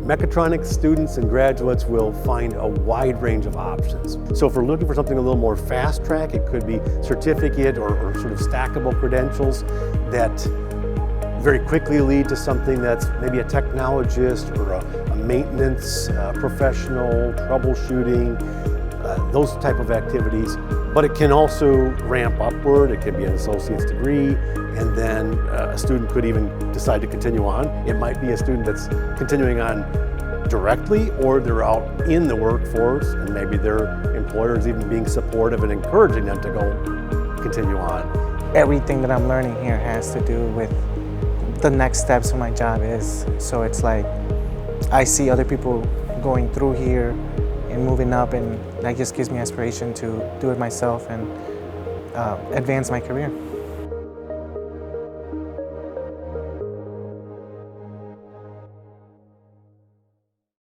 Mechatronics students and graduates will find a wide range of options. So if we're looking for something a little more fast track, it could be certificate or sort of stackable credentials that very quickly lead to something that's maybe a technologist or a maintenance professional, troubleshooting, those type of activities. But it can also ramp upward. It can be an associate's degree, and then a student could even decide to continue on. It might be a student that's continuing on directly, or they're out in the workforce, and maybe their employer is even being supportive and encouraging them to go continue on. Everything that I'm learning here has to do with the next steps of my job is. So it's like I see other people going through here and moving up, and that just gives me aspiration to do it myself and advance my career.